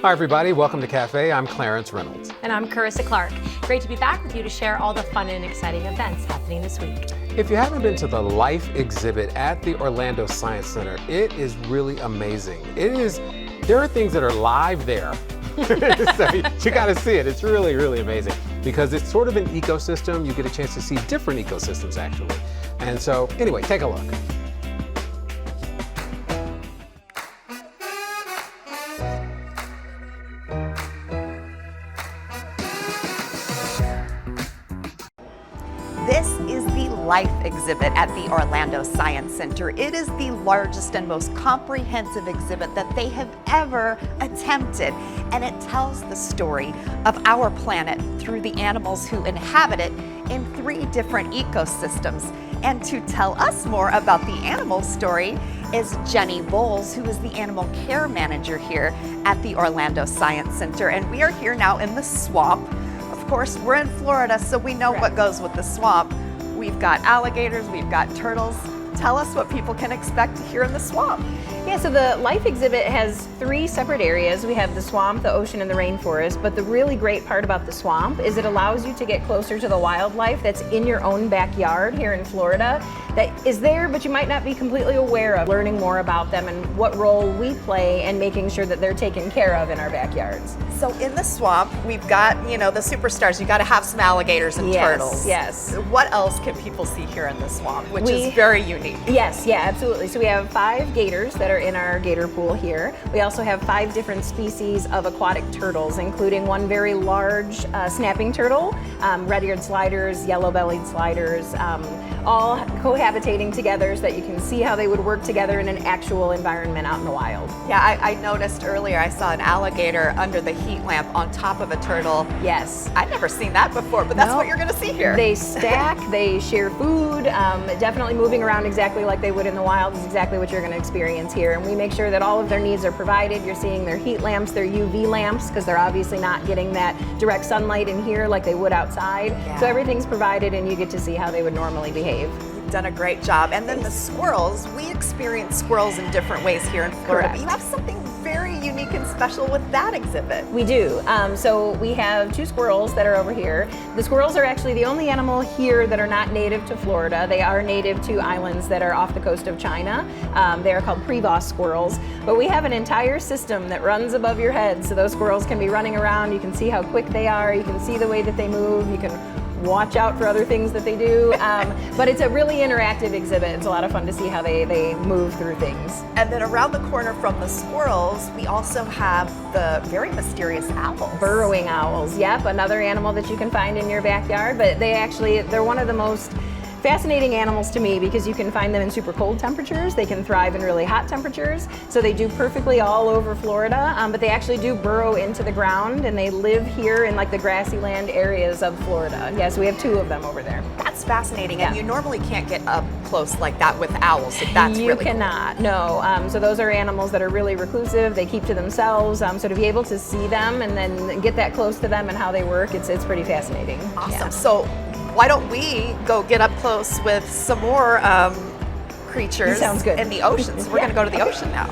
Hi everybody, welcome to Cafe. I'm Clarence Reynolds. And I'm Carissa Clark. Great to be back with you to share all the fun and exciting events happening this week. If you haven't been to the Life exhibit at the Orlando Science Center, it is really amazing. There are things that are live there. So you gotta see it. It's really, really amazing because it's sort of an ecosystem. You get a chance to see different ecosystems actually. And so anyway, take a look. This is the Life exhibit at the Orlando Science Center. It is the largest and most comprehensive exhibit that they have ever attempted, and it tells the story of our planet through the animals who inhabit it in 3 different ecosystems. And to tell us more about the animal story is Jenny Bowles, who is the animal care manager here at the Orlando Science Center. And we are here now in the swamp. Of course, we're in Florida, so we know what goes with the swamp. We've got alligators, we've got turtles. Tell us what people can expect here in the swamp. Yeah, so the Life exhibit has 3 separate areas. We have the swamp, the ocean, and the rainforest. But the really great part about the swamp is it allows you to get closer to the wildlife that's in your own backyard here in Florida that is there, but you might not be completely aware of. Learning more about them and what role we play in making sure that they're taken care of in our backyards. So in the swamp, we've got, the superstars. You got to have some alligators and turtles. Yes. What else can people see here in the swamp, which is very unique? Yes, yeah, absolutely. So we have 5 gators that are in our gator pool here. We also have 5 different species of aquatic turtles, including one very large snapping turtle, red-eared sliders, yellow-bellied sliders, all cohabitating together so that you can see how they would work together in an actual environment out in the wild. Yeah, I noticed earlier I saw an alligator under the heat lamp on top of a turtle. Yes. I've never seen that before, but that's what you're going to see here. They stack, they share food, definitely moving around exactly like they would in the wild is exactly what you're going to experience here. And we make sure that all of their needs are provided. You're seeing their heat lamps, their UV lamps, because they're obviously not getting that direct sunlight in here like they would outside. Yeah. So everything's provided and you get to see how they would normally behave. You've done a great job. And then the squirrels, we experience squirrels in different ways here in Florida. But you have something very unique and special with that exhibit. We do. So we have 2 squirrels that are over here. The squirrels are actually the only animal here that are not native to Florida. They are native to islands that are off the coast of China. They are called Prevost squirrels. But we have an entire system that runs above your head, so those squirrels can be running around. You can see how quick they are. You can see the way that they move. You can watch out for other things that they do. But it's a really interactive exhibit. It's a lot of fun to see how they move through things. And then around the corner from the squirrels, we also have the very mysterious owls. Burrowing owls, yep, another animal that you can find in your backyard, but they're one of the most fascinating animals to me because you can find them in super cold temperatures. They can thrive in really hot temperatures. So they do perfectly all over Florida, but they actually do burrow into the ground and they live here in like the grassy land areas of Florida. Yes, we have 2 of them over there. That's fascinating. Yeah. And you normally can't get up close like that with owls. That's you really cannot, cool. No. So those are animals that are really reclusive. They keep to themselves. So to be able to see them and then get that close to them and how they work, it's pretty fascinating. Awesome. Yeah. So why don't we go get up close with some more creatures in the ocean? So we're going to go to the ocean now.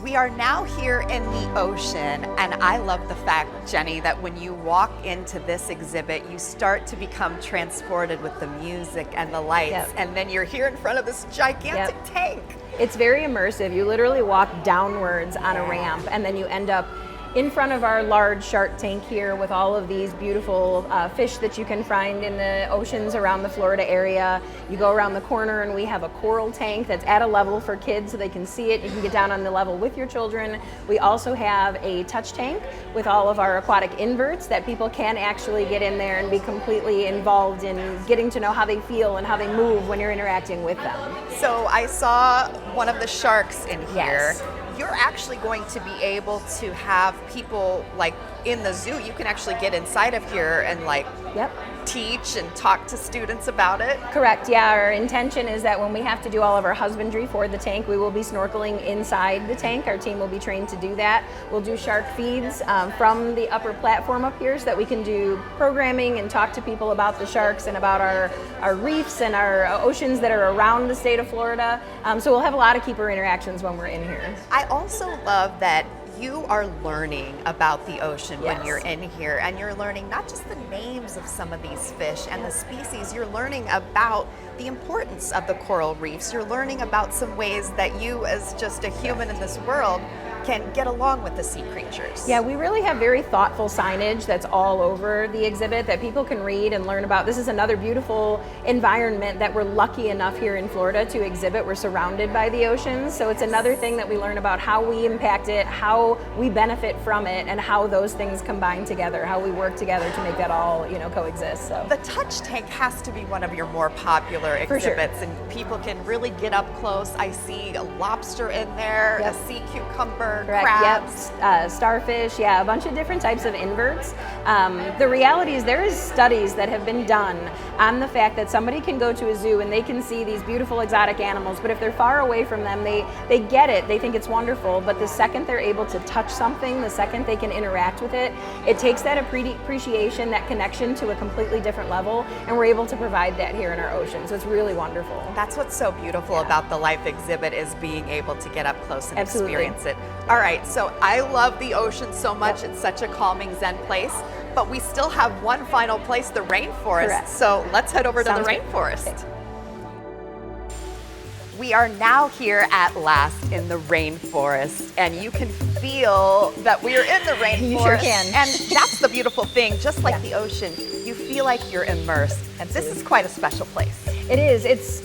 We are now here in the ocean, and I love the fact, Jenny, that when you walk into this exhibit, you start to become transported with the music and the lights, and then you're here in front of this gigantic tank. It's very immersive. You literally walk downwards on a ramp, and then you end up in front of our large shark tank here with all of these beautiful fish that you can find in the oceans around the Florida area. You go around the corner and we have a coral tank that's at a level for kids so they can see it. You can get down on the level with your children. We also have a touch tank with all of our aquatic inverts that people can actually get in there and be completely involved in getting to know how they feel and how they move when you're interacting with them. So I saw one of the sharks in here. Yes. You're actually going to be able to have people like in the zoo. You can actually get inside of here and like Yep. teach and talk to students about it? Correct, yeah. Our intention is that when we have to do all of our husbandry for the tank, we will be snorkeling inside the tank. Our team will be trained to do that. We'll do shark feeds from the upper platform up here so that we can do programming and talk to people about the sharks and about our reefs and our oceans that are around the state of Florida. So we'll have a lot of keeper interactions when we're in here. I also love that you are learning about the ocean when Yes. you're in here, and you're learning not just the names of some of these fish and the species, you're learning about the importance of the coral reefs. You're learning about some ways that you, as just a human in this world, can get along with the sea creatures. Yeah, we really have very thoughtful signage that's all over the exhibit that people can read and learn about. This is another beautiful environment that we're lucky enough here in Florida to exhibit. We're surrounded by the oceans, so it's another thing that we learn about how we impact it, how we benefit from it, and how those things combine together, how we work together to make that all, coexist. So The touch tank has to be one of your more popular For sure. exhibits, and people can really get up close. I see a lobster in there, Yep. a sea cucumber, correct, crabs. yep, starfish, yeah, a bunch of different types of inverts. The reality is there is studies that have been done on the fact that somebody can go to a zoo and they can see these beautiful exotic animals, but if they're far away from them, they get it, they think it's wonderful, but the second they're able to touch something, the second they can interact with it, it takes that appreciation, that connection to a completely different level, and we're able to provide that here in our ocean, so it's really wonderful. That's what's so beautiful about the Life exhibit, is being able to get up close and Absolutely. experience it. All right, so I love the ocean so much. It's such a calming Zen place, but we still have one final place, the rainforest. Correct. So let's head over to Sounds the good. rainforest. We are now here at last in the rainforest, and you can feel that we are in the rainforest. You sure can. And that's the beautiful thing, just like Yeah. the ocean, you feel like you're immersed. And this is quite a special place. It is.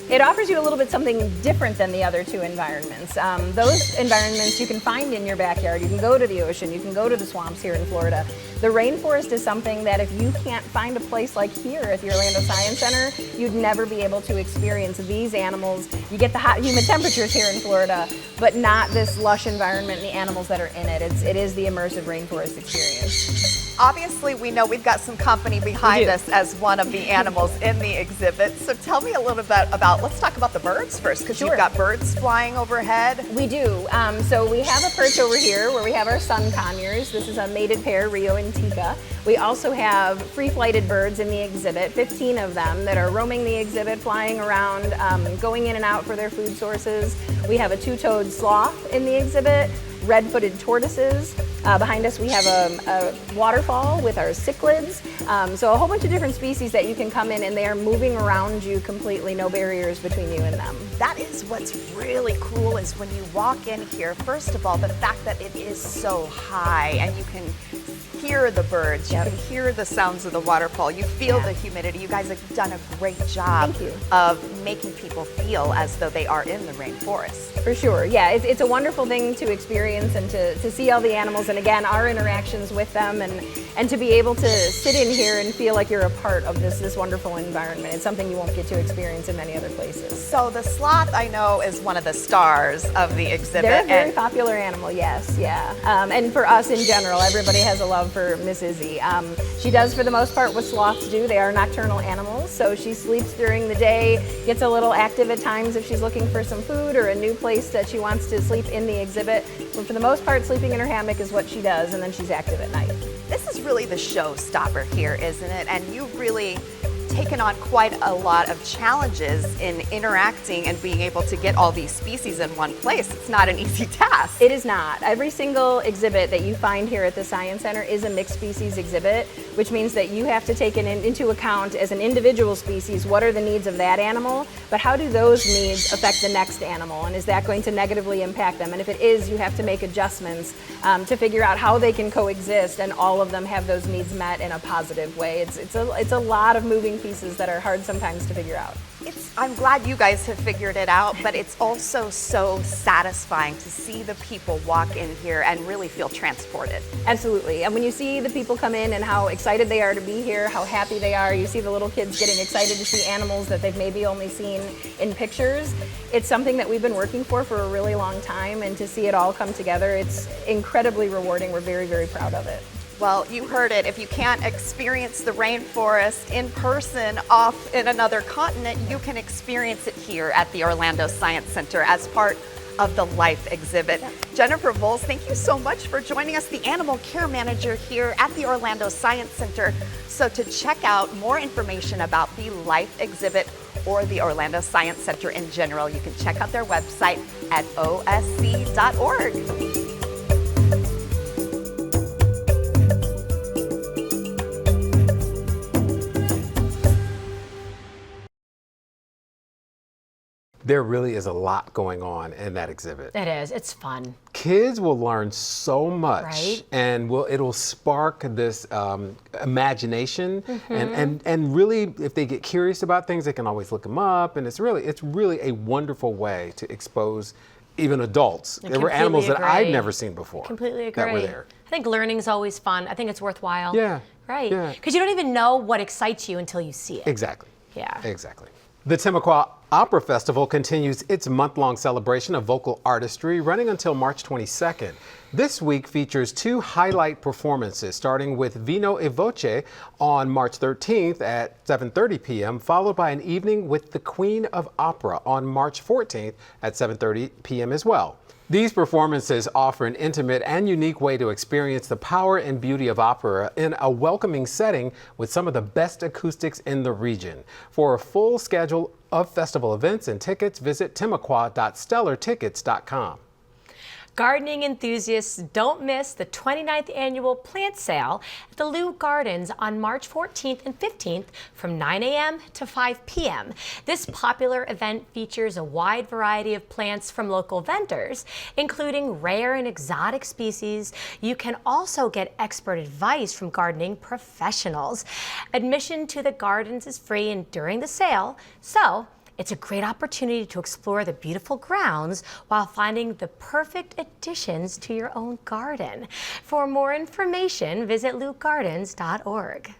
It offers you a little bit something different than the other two environments. Those environments you can find in your backyard. You can go to the ocean. You can go to the swamps here in Florida. The rainforest is something that if you can't find a place like here at the Orlando Science Center, you'd never be able to experience these animals. You get the hot, humid temperatures here in Florida, but not this lush environment and the animals that are in it. It is the immersive rainforest experience. Obviously, we know we've got some company behind do. us as one of the animals in the exhibit. So tell me a little bit about, let's talk about the birds first, because Sure. you've got birds flying overhead. We do. So we have a perch over here where we have our sun conures. This is a mated pair, Rio and Tika. We also have free-flighted birds in the exhibit, 15 of them that are roaming the exhibit, flying around, going in and out for their food sources. We have a two-toed sloth in the exhibit, red-footed tortoises. Behind us we have a waterfall with our cichlids. So a whole bunch of different species that you can come in and they are moving around you completely, no barriers between you and them. That is what's really cool, is when you walk in here, first of all, the fact that it is so high and you can hear the birds, Yep. you can hear the sounds of the waterfall, you feel Yeah. the humidity. You guys have done a great job Thank you. of making people feel as though they are in the rainforest. For sure, yeah, it's a wonderful thing to experience and to see all the animals, and again, our interactions with them, and to be able to sit in here and feel like you're a part of this wonderful environment. It's something you won't get to experience in many other places. So the sloth, I know, is one of the stars of the exhibit. They're a very and popular animal, yes, yeah. And for us in general, everybody has a love for Miss Izzy. She does, for the most part, what sloths do. They are nocturnal animals, so she sleeps during the day, gets a little active at times if she's looking for some food or a new place that she wants to sleep in the exhibit. But for the most part, sleeping in her hammock is what she does, and then she's active at night. This is really the showstopper here, isn't it? And you've really taken on quite a lot of challenges in interacting and being able to get all these species in one place. It's not an easy task. It is not. Every single exhibit that you find here at the Science Center is a mixed species exhibit, which means that you have to take into account as an individual species, what are the needs of that animal, but how do those needs affect the next animal, and is that going to negatively impact them? And if it is, you have to make adjustments to figure out how they can coexist and all of them have those needs met in a positive way. It's a lot of moving pieces that are hard sometimes to figure out. I'm glad you guys have figured it out, but it's also so satisfying to see the people walk in here and really feel transported. Absolutely. And when you see the people come in and how excited they are to be here, how happy they are, you see the little kids getting excited to see animals that they've maybe only seen in pictures. It's something that we've been working for a really long time, and to see it all come together, it's incredibly rewarding. We're very, very proud of it. Well, you heard it. If you can't experience the rainforest in person off in another continent, you can experience it here at the Orlando Science Center as part of the Life exhibit. Jennifer Voles, thank you so much for joining us, the Animal Care Manager here at the Orlando Science Center. So to check out more information about the Life exhibit or the Orlando Science Center in general, you can check out their website at osc.org. There really is a lot going on in that exhibit. It is. It's fun. Kids will learn so much, Right. and it'll spark this imagination, and really, if they get curious about things, they can always look them up, and it's really a wonderful way to expose even adults. There were animals that I'd never seen before. Completely agree. That were there. I think learning's always fun. I think it's worthwhile. Yeah. Right. Yeah. Because you don't even know what excites you until you see it. Exactly. Yeah. Exactly. The Timucua Opera Festival continues its month-long celebration of vocal artistry, running until March 22nd. This week features 2 highlight performances, starting with Vino e Voce on March 13th at 7:30 p.m., followed by an evening with the Queen of Opera on March 14th at 7:30 p.m. as well. These performances offer an intimate and unique way to experience the power and beauty of opera in a welcoming setting with some of the best acoustics in the region. For a full schedule of festival events and tickets, visit timucua.stellartickets.com. Gardening enthusiasts, don't miss the 29th annual plant sale at the Lou Gardens on March 14th and 15th from 9 a.m. to 5 p.m. This popular event features a wide variety of plants from local vendors, including rare and exotic species. You can also get expert advice from gardening professionals. Admission to the gardens is free and during the sale, so it's a great opportunity to explore the beautiful grounds while finding the perfect additions to your own garden. For more information, visit lougardens.org.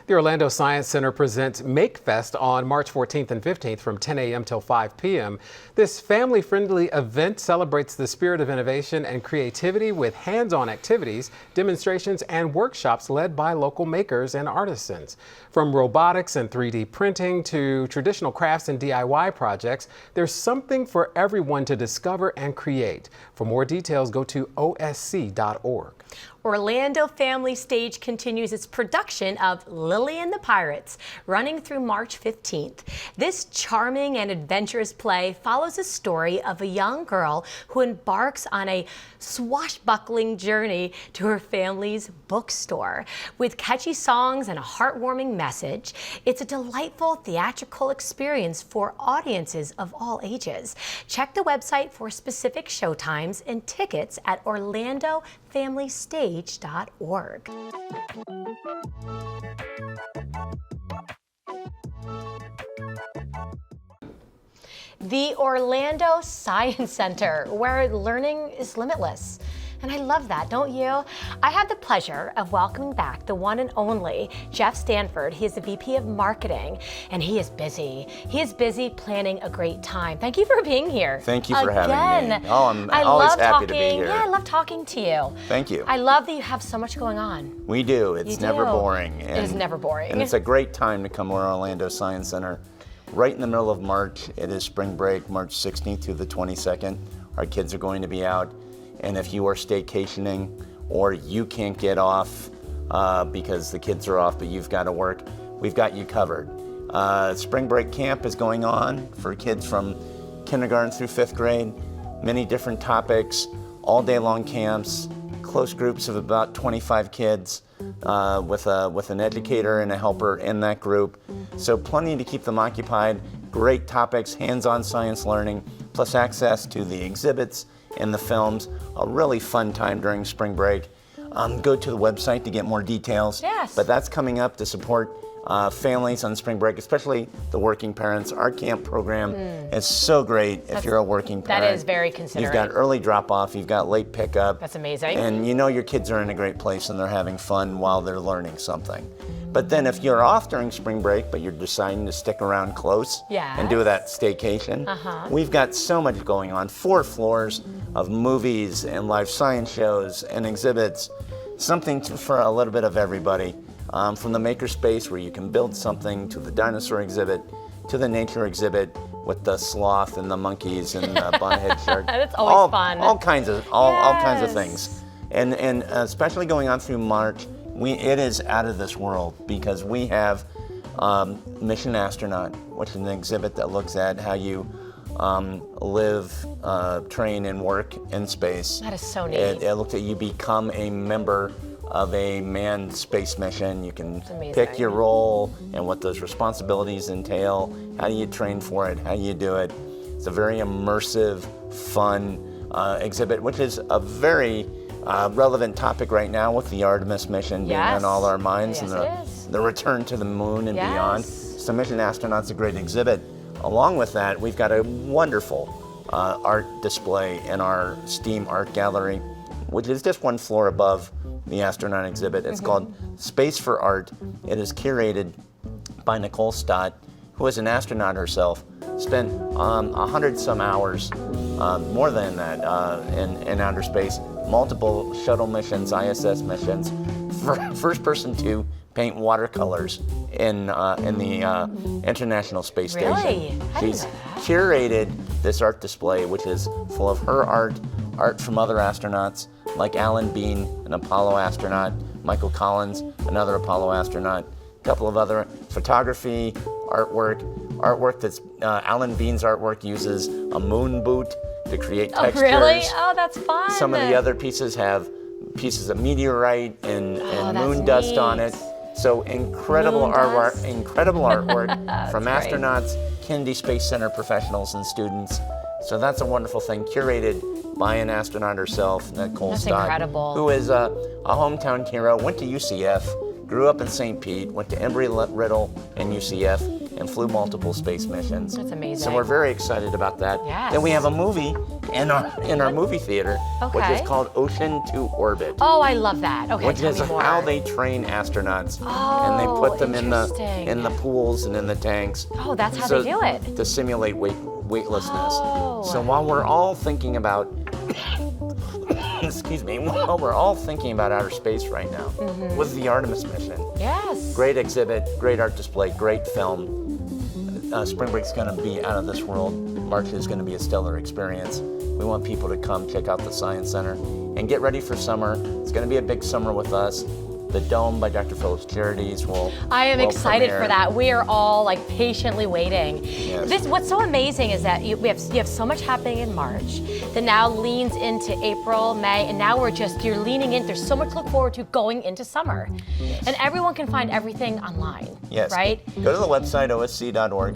The Orlando Science Center presents MakeFest on March 14th and 15th from 10 a.m. till 5 p.m. This family-friendly event celebrates the spirit of innovation and creativity with hands-on activities, demonstrations, and workshops led by local makers and artisans. From robotics and 3D printing to traditional crafts and DIY projects, there's something for everyone to discover and create. For more details, go to osc.org. Orlando Family Stage continues its production of Lily and the Pirates, running through March 15th. This charming and adventurous play follows a story of a young girl who embarks on a swashbuckling journey to her family's bookstore. With catchy songs and a heartwarming message, it's a delightful theatrical experience for audiences of all ages. Check the website for specific showtimes and tickets at orlandofamilystage.org. The Orlando Science Center, where learning is limitless. And I love that, don't you? I had the pleasure of welcoming back the one and only Jeff Stanford. He is the VP of Marketing, and he is busy. He is busy planning a great time. Thank you for being here. Thank you for having me. Oh, I'm I always love happy to talking. be here. Yeah, I love talking to you. Thank you. I love that you have so much going on. We do. It's You never do. boring. It is never boring. And it's a great time to come to Orlando Science Center. Right in the middle of March, it is spring break, March 16th through the 22nd. Our kids are going to be out. And if you are staycationing or you can't get off because the kids are off but you've got to work, we've got you covered. Spring break camp is going on for kids from kindergarten through 5th grade. Many different topics, all day long camps, close groups of about 25 kids with an educator and a helper in that group. So plenty to keep them occupied, great topics, hands-on science learning, plus access to the exhibits and the films. A really fun time during spring break. Go to the website to get more details. Yes. But that's coming up to support families on spring break, especially the working parents. Our camp program is so great if you're a working parent. That is very considerate. You've got early drop-off, you've got late pickup. That's amazing. And you know your kids are in a great place and they're having fun while they're learning something. But then if you're off during spring break, but you're deciding to stick around close and do that staycation, we've got so much going on. 4 floors of movies and live science shows and exhibits. something for a little bit of everybody. From the makerspace where you can build something, to the dinosaur exhibit, to the nature exhibit with the sloth and the monkeys and the bonnethead shark. That's always fun. All kinds of Yes. things. And especially going on through March, it is out of this world because we have Mission Astronaut, which is an exhibit that looks at how you live, train, and work in space. That is so neat. It looks at you become a member of a manned space mission. You can amazing. pick your role and what those responsibilities entail. How do you train for it? How do you do it? It's a very immersive, fun exhibit, which is a very relevant topic right now with the Artemis mission being Yes. on all our minds Yes, and it is. the return to the moon and Yes. beyond. So Mission Astronaut's a great exhibit. Along with that, we've got a wonderful art display in our STEAM Art Gallery, which is just one floor above the astronaut exhibit. It's called Space for Art. It is curated by Nicole Stott, who is an astronaut herself, spent 100 some hours, more than that, in outer space, multiple shuttle missions, ISS missions, first person to paint watercolors in the International Space Really? Station. I didn't She's know that. curated this art display, which is full of her art from other astronauts like Alan Bean, an Apollo astronaut, Michael Collins, another Apollo astronaut, a couple of other photography, artwork that's Alan Bean's artwork uses a moon boot to create Oh, textures. really? Oh, that's fun. Some of the other pieces have pieces of meteorite and that's moon dust on neat. it. So incredible Moon dust? incredible artwork from great. astronauts, Kennedy Space Center professionals and students. So that's a wonderful thing, curated by an astronaut herself, Nicole That's Stott, incredible. who is a hometown hero, went to UCF, grew up in St. Pete, went to Embry-Riddle and UCF, and flew multiple space missions. That's amazing. So we're very excited about that. Yes. Then we have a movie in our movie theater, which is Okay. called Ocean to Orbit. Oh, I love that. Okay, Which tell is me more. how they train astronauts, and they put them in interesting. the pools and in the tanks. Oh, that's how they do it. To simulate weightlessness. Oh. So while we're all thinking about, excuse me, while we're all thinking about outer space right now, Mm-hmm. with the Artemis mission, Yes. great exhibit, great art display, great film. Spring Break's going to be out of this world. March is going to be a stellar experience. We want people to come check out the Science Center and get ready for summer. It's going to be a big summer with us. The Dome by Dr. Phillips Charities will I am will excited premiere. for that. We are all like patiently waiting. Yes. What's so amazing is that you have so much happening in March that now leans into April, May, and now you're leaning in. There's so much to look forward to going into summer. And everyone can find everything online. Yes. Right? Go to the website, osc.org.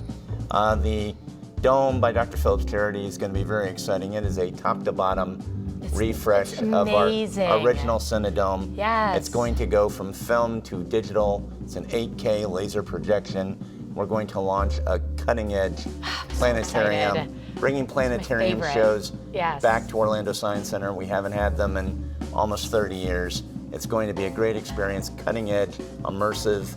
The Dome by Dr. Phillips Charity is going to be very exciting. It is a top-to-bottom refresh it's of our amazing. original Cinedome. Yes. It's going to go from film to digital. It's an 8K laser projection. We're going to launch a cutting-edge planetarium, excited. bringing planetarium favorite. shows Yes. back to Orlando Science Center. We haven't had them in almost 30 years. It's going to be a great experience, cutting-edge, immersive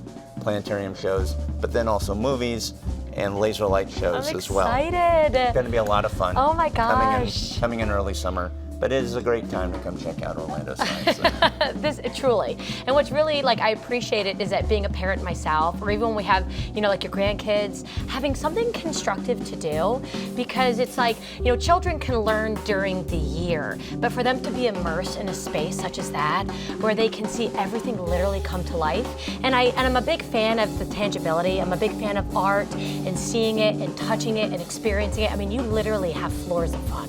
planetarium shows, but then also movies and laser light shows I'm as well. excited. It's going to be a lot of fun. Oh my gosh. Coming in early summer, but it is a great time to come check out Orlando Science Center. This truly, and what's really like I appreciate it is that being a parent myself, or even when we have like your grandkids, having something constructive to do, because it's like children can learn during the year, but for them to be immersed in a space such as that, where they can see everything literally come to life, and I'm a big fan of the tangibility. I'm a big fan of art and seeing it and touching it and experiencing it. I mean, you literally have floors of fun.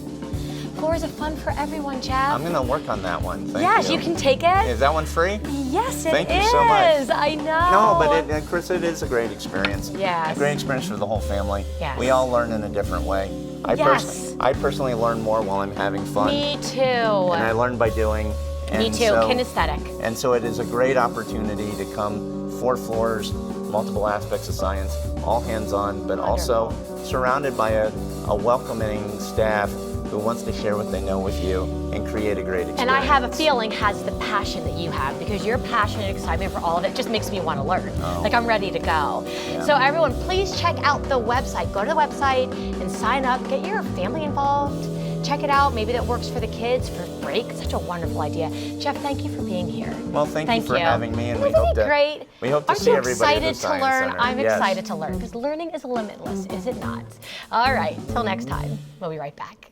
Floors of fun for everyone, Jeff. I'm going to work on that one. Thank Yes, you can take it. Is that one free? Yes, it is. Thank you so much. I know. No, but Chris, it is a great experience. Yes. A great experience for the whole family. Yes. We all learn in a different way. Yes. I personally learn more while I'm having fun. Me too. And I learn by doing. Me And too. so- Kinesthetic. And so it is a great opportunity to come 4 floors, multiple aspects of science, all hands-on, but also surrounded by a welcoming staff who wants to share what they know with you and create a great experience. And I have a feeling has the passion that you have, because your passion and excitement for all of it just makes me want to learn. Like I'm ready to go. So everyone, please check out the website. Go to the website and sign up. Get your family involved. check it out. Maybe that works for the kids for break. Such a wonderful idea. Jeff, thank you for being here. Well, thank you for having me, and we Isn't hope it to great? we hope to Aren't see you everybody at the excited to Science learn? Center. I'm Yes. excited to learn because learning is limitless, is it not? All right, till next time. We'll be right back.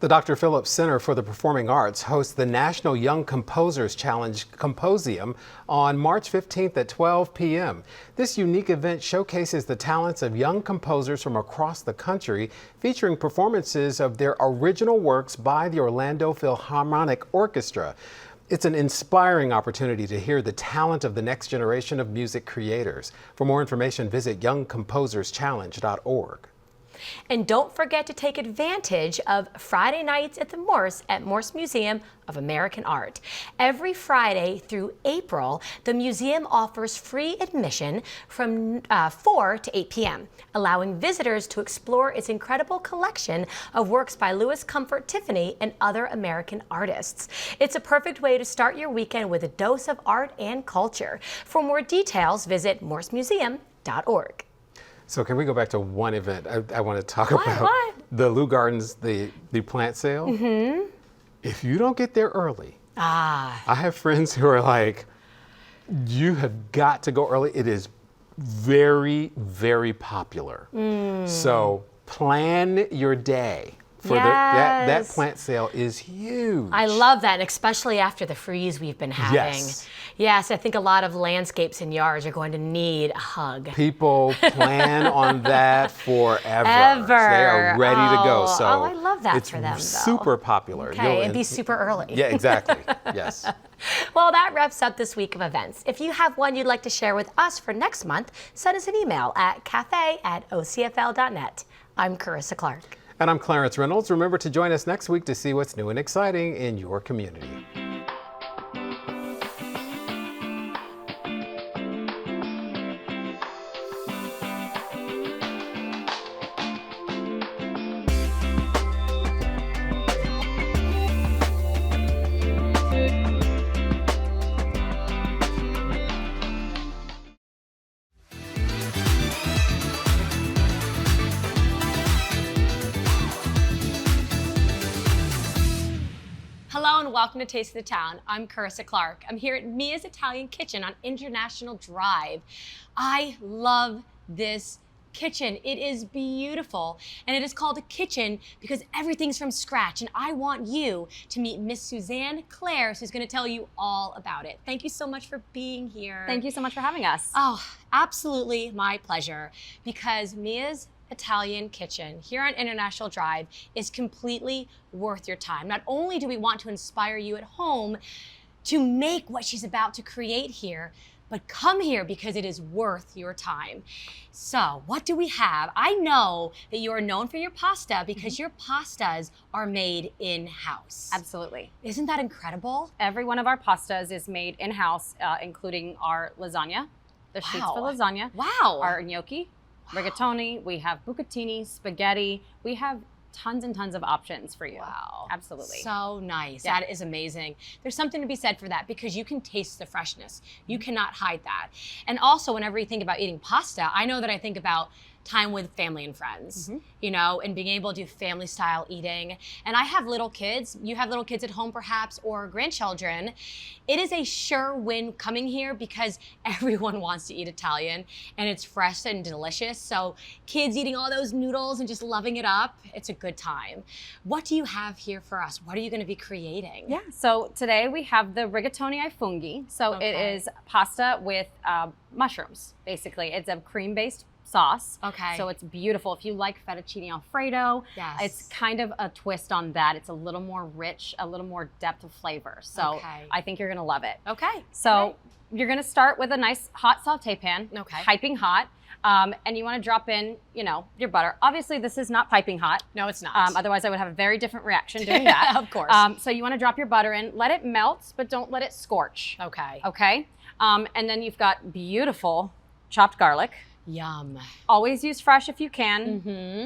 The Dr. Phillips Center for the Performing Arts hosts the National Young Composers Challenge Composium on March 15th at 12 p.m. This unique event showcases the talents of young composers from across the country, featuring performances of their original works by the Orlando Philharmonic Orchestra. It's an inspiring opportunity to hear the talent of the next generation of music creators. For more information, visit youngcomposerschallenge.org. And don't forget to take advantage of Friday nights at the Morse at Morse Museum of American Art. Every Friday through April, the museum offers free admission from 4 to 8 p.m., allowing visitors to explore its incredible collection of works by Louis Comfort Tiffany and other American artists. It's a perfect way to start your weekend with a dose of art and culture. For more details, visit morsemuseum.org. So can we go back to one event I want to talk about? What? The Lou Gardens, the plant sale. Mm-hmm. If you don't get there early, I have friends who are like, you have got to go early. It is very, very popular. So plan your day. That plant sale is huge. I love that, and especially after the freeze we've been having. Yes, I think a lot of landscapes and yards are going to need a hug. People plan on that forever. They are ready to go. So I love that it's for them, though. super popular. Okay, and be super early. Yeah, exactly. Yes. Well, that wraps up this week of events. If you have one you'd like to share with us for next month, send us an email at cafe@ocfl.net. I'm Carissa Clark. And I'm Clarence Reynolds. Remember to join us next week to see what's new and exciting in your community. Hello and welcome to Taste of the Town. I'm Carissa Clark. I'm here at Mia's Italian Kitchen on International Drive. I love this kitchen. It is beautiful, and it is called a kitchen because everything's from scratch, and I want you to meet Miss Suzanne Clares, who's going to tell you all about it. Thank you so much for being here. Thank you so much for having us. Oh, absolutely my pleasure, because Mia's Italian Kitchen here on International Drive is completely worth your time. Not only do we want to inspire you at home to make what she's about to create here, but come here because it is worth your time. So what do we have? I know that you are known for your pasta because your pastas are made in-house. Absolutely. Isn't that incredible? Every one of our pastas is made in-house, including our lasagna, the sheets for lasagna. Wow. Our gnocchi, rigatoni, we have bucatini, spaghetti. We have tons and tons of options for you. Wow. Absolutely. So nice. Yeah. That is amazing. There's something to be said for that because you can taste the freshness. You cannot hide that. And also, whenever you think about eating pasta, I know that I think about time with family and friends, you know, and being able to do family style eating. And I have little kids. You have little kids at home perhaps, or grandchildren. It is a sure win coming here because everyone wants to eat Italian and it's fresh and delicious. So kids eating all those noodles and just loving it up, it's a good time. What do you have here for us? What are you going to be creating? Yeah, so today we have the rigatoni ai funghi. So it is pasta with mushrooms, basically. It's a cream-based sauce. Okay. So it's beautiful. If you like fettuccine Alfredo, Yes. it's kind of a twist on that. It's a little more rich, a little more depth of flavor. So Okay. I think you're gonna love it. Okay. So you're gonna start with a nice hot saute pan, Okay. piping hot. And you wanna drop in, you know, your butter. Obviously this is not piping hot. No, it's not. Otherwise I would have a very different reaction doing that. Of course. So you wanna drop your butter in, let it melt, but don't let it scorch. Okay. Okay? And then you've got beautiful chopped garlic. Yum. Always use fresh if you can.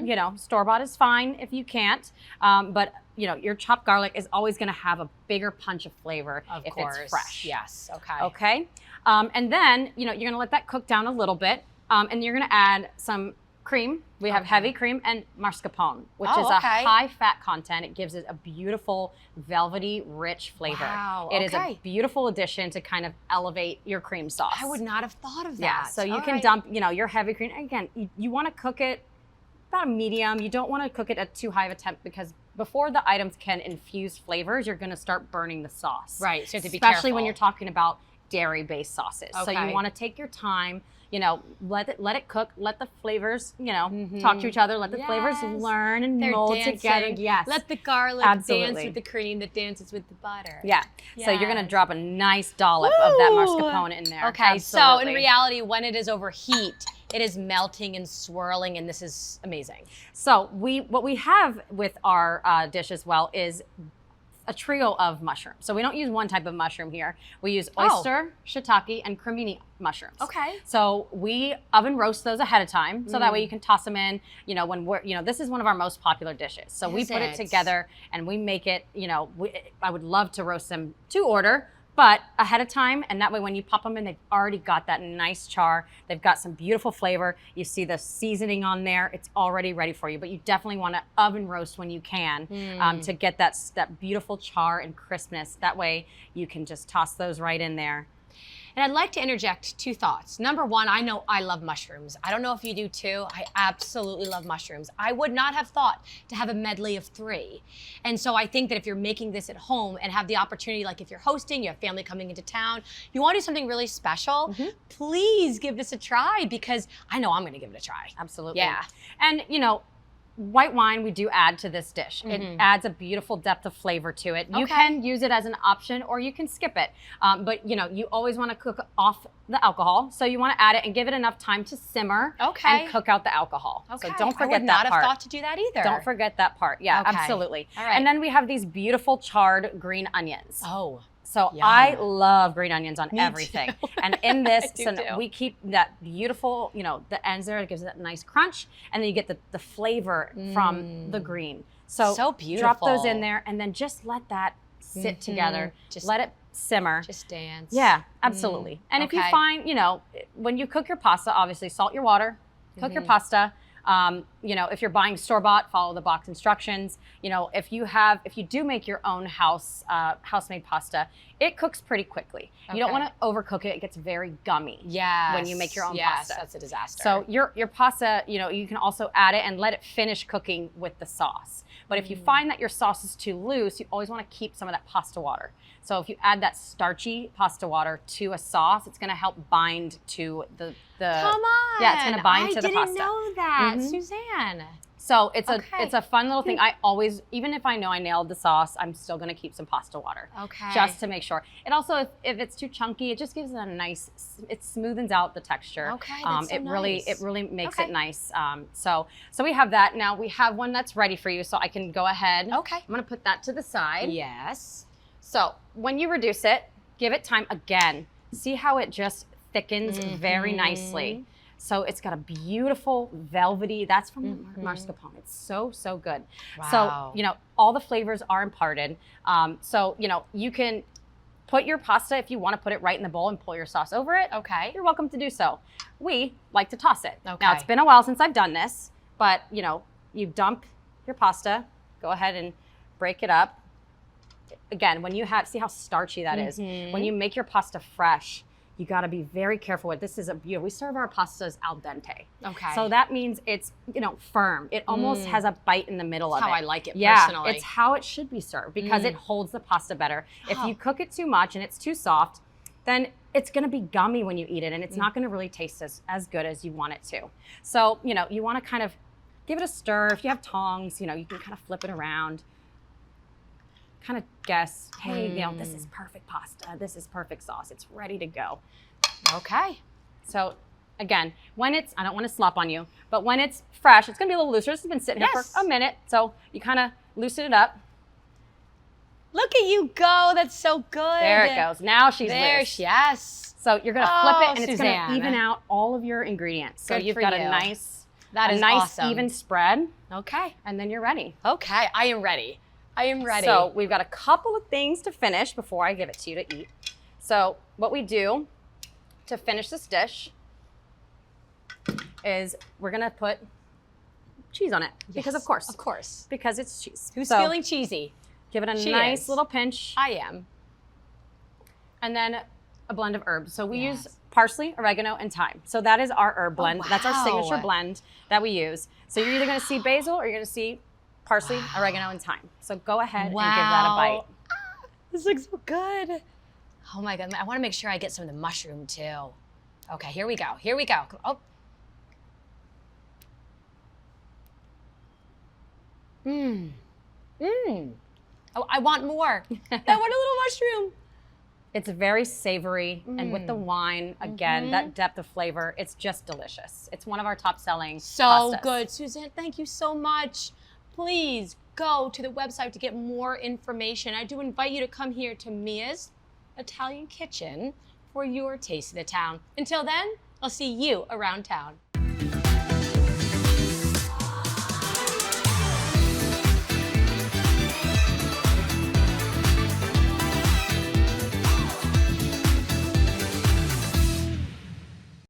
You know, store-bought is fine if you can't. But you know, your chopped garlic is always going to have a bigger punch of flavor if it's fresh. Yes. Okay. Okay. And then, you know, you're going to let that cook down a little bit, and you're going to add some cream. We have heavy cream and mascarpone, which Oh, is okay. a high fat content. It gives it a beautiful, velvety, rich flavor. Wow, It is okay. a beautiful addition to kind of elevate your cream sauce. I would not have thought of that. Yeah, so you All can right. dump, your heavy cream. Again, you want to cook it about a medium. You don't want to cook it at too high of a temp because before the items can infuse flavors, you're going to start burning the sauce. Right, so you have to be Especially when careful. you're talking about dairy-based sauces. So Okay. you want to take your time, let it cook, let the flavors, talk to each other, let the flavors Yes. learn and They're mold dancing. together. Yes. Let the garlic dance Absolutely. with the cream that dances with the butter. Yeah. So you're going to Yes. drop a nice dollop of that Ooh. mascarpone in there. Okay, so in Absolutely. reality, when it is over heat, it is melting and swirling, and this is amazing. So what we have with our dish as well is a trio of mushrooms. So we don't use one type of mushroom here. We use oyster, shiitake, and cremini mushrooms. Okay. So we oven roast those ahead of time, so that way you can toss them in. When this is one of our most popular dishes. So we Is put it? it together and we make it. I would love to roast them to order, but ahead of time, and that way when you pop them in, they've already got that nice char. They've got some beautiful flavor. You see the seasoning on there. It's already ready for you, but you definitely want to oven roast when you can to get that beautiful char and crispness. That way you can just toss those right in there. And I'd like to interject two thoughts. Number one, I know I love mushrooms. I don't know if you do too. I absolutely love mushrooms. I would not have thought to have a medley of 3. And so I think that if you're making this at home and have the opportunity, like if you're hosting, you have family coming into town, you want to do something really special, please give this a try because I know I'm going to give it a try. Absolutely. Yeah. And white wine we do add to this dish. It adds a beautiful depth of flavor to it. You Okay. can use it as an option or you can skip it. But you always want to cook off the alcohol. So you want to add it and give it enough time to simmer Okay. and cook out the alcohol. Okay. So don't I forget would not that part. have thought to do that either. Don't forget that part. Yeah, Okay. absolutely. All right. And then we have these beautiful charred green onions. Oh. So Yum. I love green onions on Me everything. too. And in this, I do so too. we keep that beautiful, the ends there, it gives it that nice crunch. And then you get the flavor from the green. So, So drop those beautiful. in there and then just let that sit together. Just- let it simmer. Just dance. Yeah, absolutely. And if you Okay. find, when you cook your pasta, obviously salt your water, cook your pasta. If you're buying store-bought, follow the box instructions. If you do make your own house-made pasta, it cooks pretty quickly. You don't Okay. want to overcook it; it gets very gummy. Yes. When you make your own yes, pasta. that's a disaster. So your pasta, you can also add it and let it finish cooking with the sauce. But if you find that your sauce is too loose, you always want to keep some of that pasta water. So if you add that starchy pasta water to a sauce, it's going to help bind to the Come on. Yeah, it's going to bind to the pasta. I didn't know that, Mhm. Suzanne. So it's Okay. a fun little thing. I always, even if I know I nailed the sauce, I'm still going to keep some pasta water. Okay. Just to make sure. It also, if it's too chunky, it just gives it a nice, it smoothens out the texture. Okay, that's so it nice. really makes Okay. it nice. So we have that. Now we have one that's ready for you, so I can go ahead. Okay. I'm going to put that to the side. Yes. So when you reduce it, give it time again. See how it just thickens very nicely. So it's got a beautiful velvety, that's from the mascarpone. It's so, so good. Wow. So, all the flavors are imparted. So, you can put your pasta, if you want to put it right in the bowl and pour your sauce over it. Okay. You're welcome to do so. We like to toss it. Now, Okay. it's been a while since I've done this, but, you dump your pasta, go ahead and break it up. Again, when you see how starchy that is. When you make your pasta fresh, you got to be very careful with. This is we serve our pastas al dente. Okay. So that means it's, firm. It almost has a bite in the middle of how it. I like it Yeah, personally. it's how it should be served because it holds the pasta better. If you cook it too much and it's too soft, then it's going to be gummy when you eat it and it's not going to really taste as good as you want it to. So, you want to kind of give it a stir. If you have tongs, you can kind of flip it around. Kind of guess, hey, this is perfect pasta. This is perfect sauce. It's ready to go. Okay. So again, I don't want to slop on you, but when it's fresh, it's going to be a little looser. This has been sitting here Yes. for a minute. So you kind of loosen it up. Look at you go. That's so good. There it goes. Now she's There, loose. yes. So you're going to flip it and it's going Suzanne. to even out all of your ingredients. So Good you've for got you. a nice, That is nice awesome. even spread Okay. and then you're ready. Okay. I am ready. I am ready. So we've got a couple of things to finish before I give it to you to eat. So what we do to finish this dish is we're gonna put cheese on it. Because of course. Of course. Because it's cheese. Who's So, feeling cheesy? Give it a She nice is. little pinch. I am. And then a blend of herbs. So we Yes. use parsley, oregano, and thyme. So that is our herb blend. That's our signature wow. blend that we use. So you're either gonna see basil or you're gonna see parsley, oregano, and thyme. So go ahead and give that a bite. This looks so good. Oh my God, I wanna make sure I get some of the mushroom too. Okay, here we go, here we go. Oh. Mmm, mmm. Oh, I want more. I want a little mushroom. It's very savory, and with the wine, again, that depth of flavor, it's just delicious. It's one of our top selling So pastas. good. Suzanne, thank you so much. Please go to the website to get more information. I do invite you to come here to Mia's Italian Kitchen for your taste of the town. Until then, I'll see you around town.